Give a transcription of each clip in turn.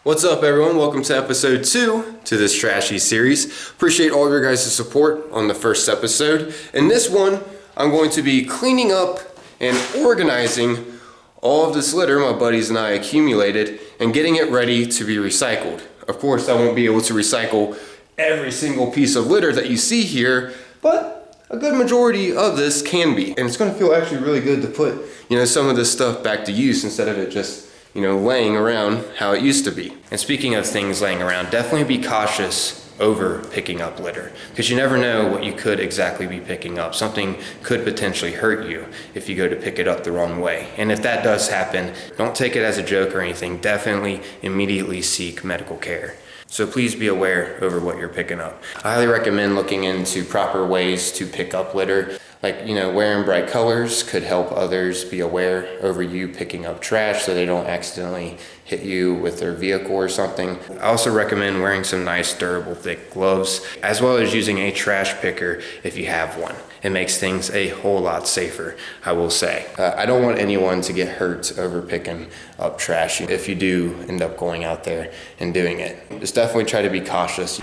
What's up, everyone? Welcome to episode 2 to this trashy series. Appreciate all of your guys' support on the first episode. In this one, I'm going to be cleaning up and organizing all of this litter my buddies and I accumulated and getting it ready to be recycled. Of course, I won't be able to recycle every single piece of litter that you see here, but a good majority of this can be. And it's going to feel actually really good to put, some of this stuff back to use instead of it just laying around how it used to be. And speaking of things laying around, definitely be cautious over picking up litter, because you never know what you could exactly be picking up. Something could potentially hurt you if you go to pick it up the wrong way. And if that does happen, don't take it as a joke or anything. Definitely immediately seek medical care. So please be aware over what you're picking up. I highly recommend looking into proper ways to pick up litter. Like, wearing bright colors could help others be aware over you picking up trash so they don't accidentally hit you with their vehicle or something. I also recommend wearing some nice, durable, thick gloves, as well as using a trash picker if you have one. It makes things a whole lot safer, I will say. I don't want anyone to get hurt over picking up trash if you do end up going out there and doing it. Just definitely try to be cautious.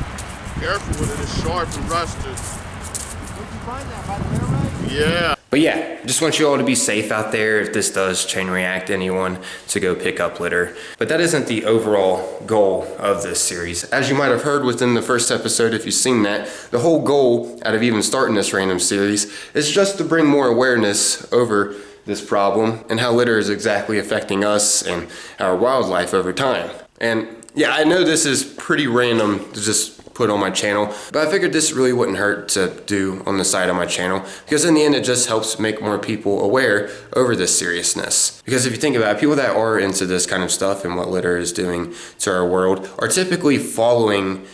Careful with it, it's sharp and rusted. Where'd you find that, by the railroad? Yeah. But yeah, just want you all to be safe out there if this does chain react anyone to go pick up litter. But that isn't the overall goal of this series. As you might have heard within the first episode, if you've seen that, the whole goal out of even starting this random series is just to bring more awareness over this problem and how litter is exactly affecting us and our wildlife over time. And yeah, I know this is pretty random to just put on my channel, but I figured this really wouldn't hurt to do on the side of my channel, because in the end it just helps make more people aware over this seriousness. Because if you think about it, people that are into this kind of stuff and what litter is doing to our world are typically following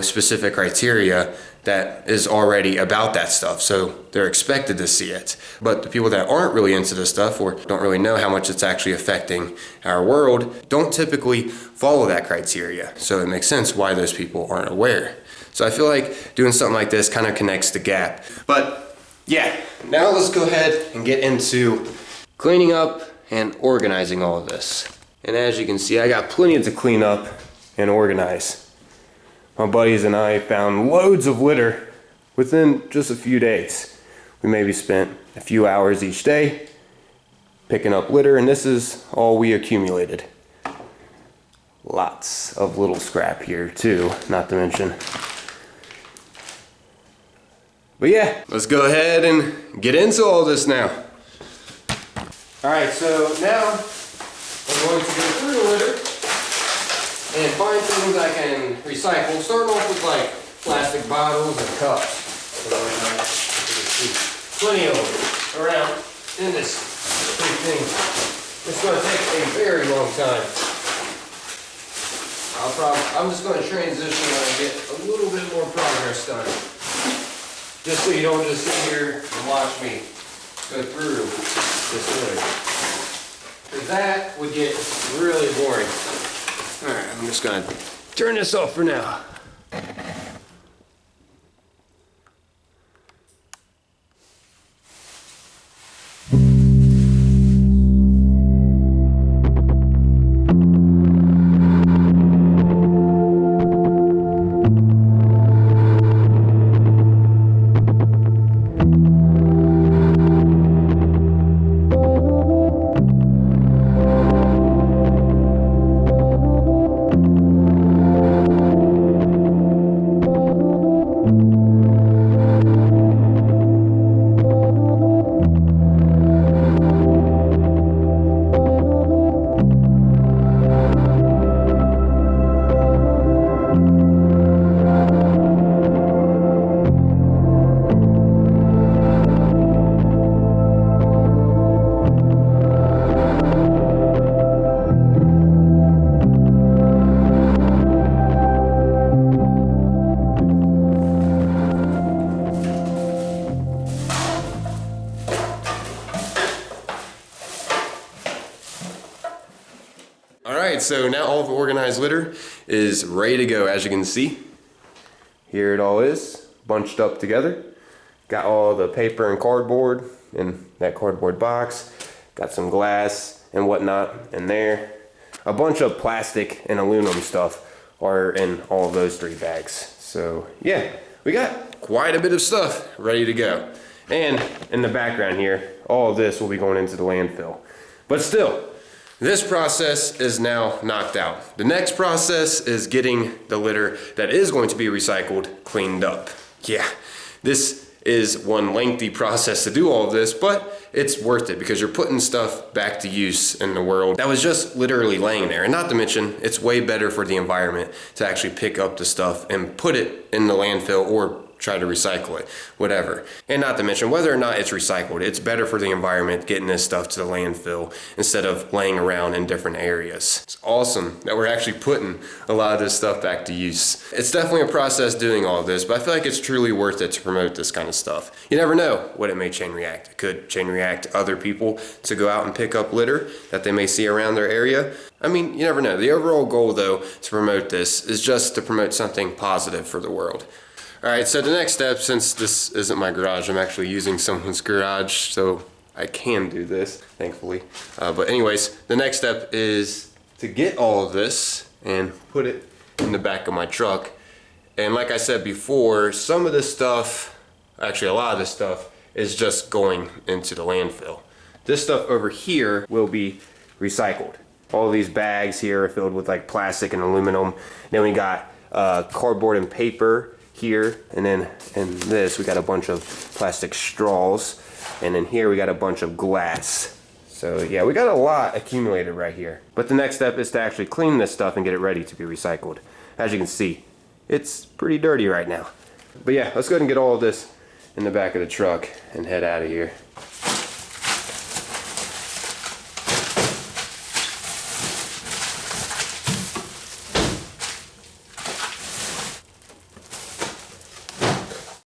specific criteria that is already about that stuff, so they're expected to see it. But the people that aren't really into this stuff or don't really know how much it's actually affecting our world don't typically follow that criteria, so it makes sense why those people aren't aware. So I feel like doing something like this kind of connects the gap. But yeah, now let's go ahead and get into cleaning up and organizing all of this. And as you can see, I got plenty to clean up and organize. My buddies and I found loads of litter within just a few days. We maybe spent a few hours each day picking up litter, and this is all we accumulated. Lots of little scrap here too, not to mention. But yeah, let's go ahead and get into all this now. Alright, so now I'm going to go through the litter and find things I can recycle, starting off with like plastic bottles and cups. Plenty of them around in this big thing. It's going to take a very long time. I'm just going to transition and get a little bit more progress done. Just so you don't just sit here and watch me go through this litter. Because that would get really boring. Alright, I'm just gonna turn this off for now. Alright, so now all of the organized litter is ready to go. As you can see, here it all is, bunched up together. Got all the paper and cardboard in that cardboard box. Got some glass and whatnot in there. a bunch of plastic and aluminum stuff are in all of those 3 bags. So yeah, we got quite a bit of stuff ready to go. And in the background here, all of this will be going into the landfill. But still, this process is now knocked out. The next process is getting the litter that is going to be recycled cleaned up. Yeah, this is one lengthy process to do all of this, but it's worth it because you're putting stuff back to use in the world that was just literally laying there. And not to mention, it's way better for the environment to actually pick up the stuff and put it in the landfill or try to recycle it, whatever. And not to mention, whether or not it's recycled, it's better for the environment getting this stuff to the landfill instead of laying around in different areas. It's awesome that we're actually putting a lot of this stuff back to use. It's definitely a process doing all of this, but I feel like it's truly worth it to promote this kind of stuff. You never know what it may chain react. It could chain react other people to go out and pick up litter that they may see around their area. I mean, you never know. The overall goal, though, to promote this is just to promote something positive for the world. All right, so the next step, since this isn't my garage, I'm actually using someone's garage, so I can do this, thankfully. But anyways, the next step is to get all of this and put it in the back of my truck. And like I said before, some of this stuff, actually a lot of this stuff, is just going into the landfill. This stuff over here will be recycled. All of these bags here are filled with like plastic and aluminum. Then we got cardboard and paper here, and then in this we got a bunch of plastic straws, and then here we got a bunch of glass. So yeah, we got a lot accumulated right here. But the next step is to actually clean this stuff and get it ready to be recycled. As you can see, it's pretty dirty right now. But yeah, let's go ahead and get all of this in the back of the truck and head out of here.